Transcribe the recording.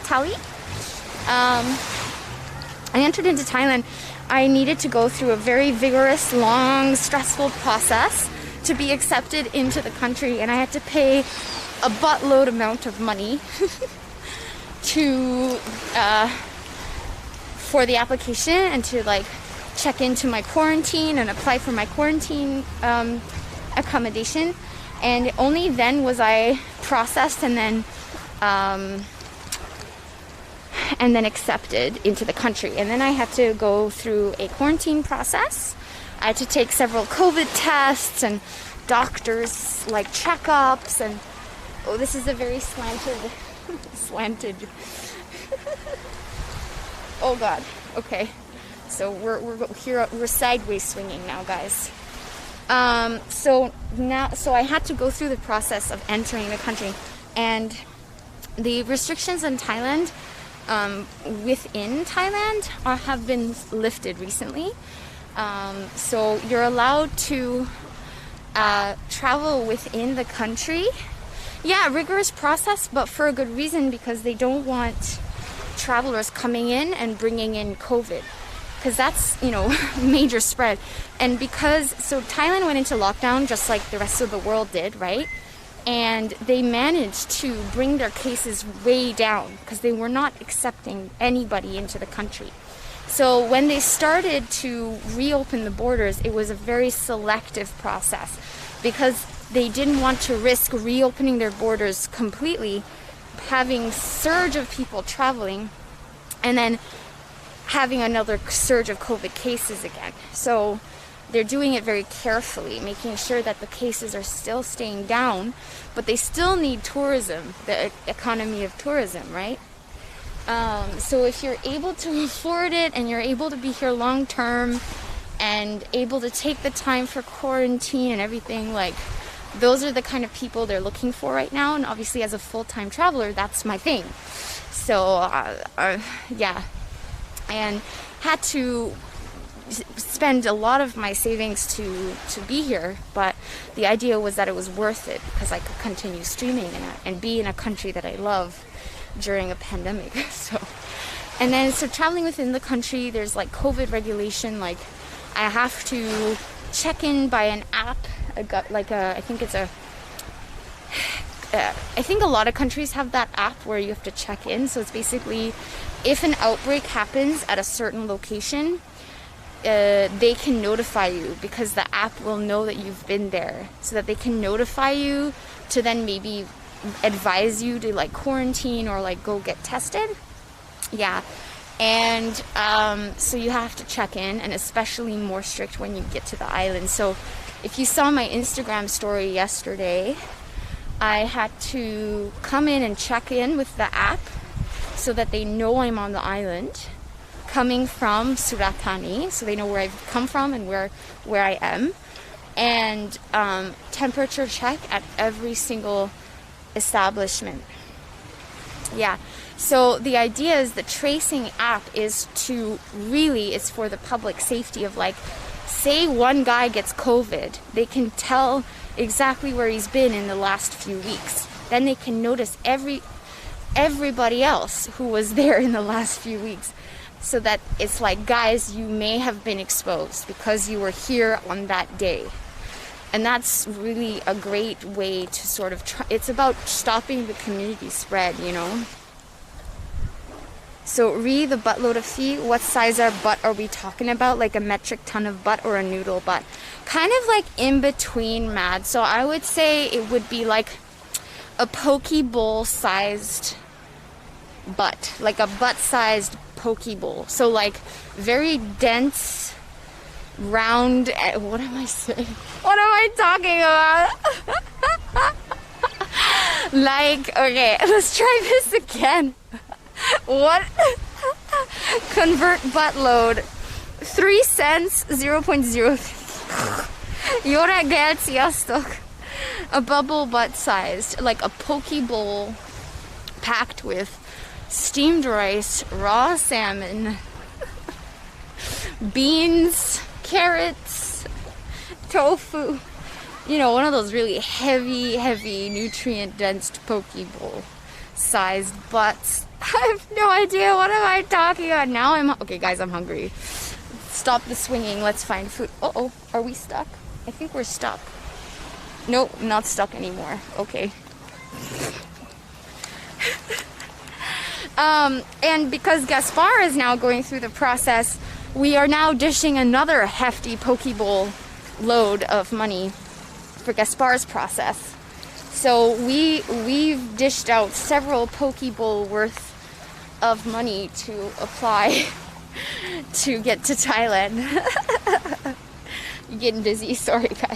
Tali. I entered into Thailand. I needed to go through a very vigorous, long, stressful process to be accepted into the country, and I had to pay a buttload amount of money to for the application and to like check into my quarantine and apply for my quarantine accommodation. And only then was I processed and then accepted into the country. And then I had to go through a quarantine process. I had to take several COVID tests and doctors like checkups, and oh, this is a very slanted oh god. Okay, so we're sideways swinging now, guys. So I had to go through the process of entering the country, and the restrictions in Thailand, within Thailand, have been lifted recently. So you're allowed to travel within the country. Yeah, rigorous process, but for a good reason, because they don't want travelers coming in and bringing in COVID, because that's, major spread. And so Thailand went into lockdown just like the rest of the world did, right? And they managed to bring their cases way down because they were not accepting anybody into the country. So when they started to reopen the borders, it was a very selective process because they didn't want to risk reopening their borders completely, having surge of people traveling, and then having another surge of COVID cases again. So they're doing it very carefully, making sure that the cases are still staying down, but they still need tourism, the economy of tourism, right? So if you're able to afford it and you're able to be here long term and able to take the time for quarantine and everything, like, those are the kind of people they're looking for right now. And obviously as a full-time traveler, that's my thing. So yeah, and had to spend a lot of my savings to be here, but the idea was that it was worth it because I could continue streaming and be in a country that I love during a pandemic. So traveling within the country, there's like COVID regulation, like I have to check in by an app. I think a lot of countries have that app where you have to check in. So it's basically, if an outbreak happens at a certain location, they can notify you because the app will know that you've been there, so that they can notify you to then maybe advise you to like quarantine or like go get tested. Yeah. And so you have to check in, and especially more strict when you get to the island. So if you saw my Instagram story yesterday, I had to come in and check in with the app so that they know I'm on the island, coming from Surat Thani, so they know where I've come from and where I am, and temperature check at every single establishment. Yeah, so the idea is the tracing app is it's for the public safety of, like, say one guy gets COVID, they can tell exactly where he's been in the last few weeks. Then they can notice everybody else who was there in the last few weeks, so that it's like, guys, you may have been exposed because you were here on that day. And that's really a great way to sort of it's about stopping the community spread, So the buttload of feet, what size of butt are we talking about? Like a metric ton of butt or a noodle butt? Kind of like in between, Mad. So I would say it would be like a poke bowl sized butt, like a butt sized poke bowl. So like very dense, round. What am I saying? What am I talking about? Like, okay, let's try this again. What? Convert buttload. 3 cents, 0.03. Yora gets yastok. A bubble butt sized, like a poke bowl packed with steamed rice, raw salmon, beans, carrots, tofu. One of those really heavy, nutrient dense poke bowl. sized butts. I have no idea. What am I talking about? Now okay, guys, I'm hungry. Stop the swinging. Let's find food. Uh-oh. Are we stuck? I think we're stuck. Nope, not stuck anymore. Okay. And because Gaspar is now going through the process, we are now dishing another hefty Pokeball load of money for Gaspar's process. So we've dished out several Pokeball worth of money to apply to get to Thailand. You're getting busy, sorry guys.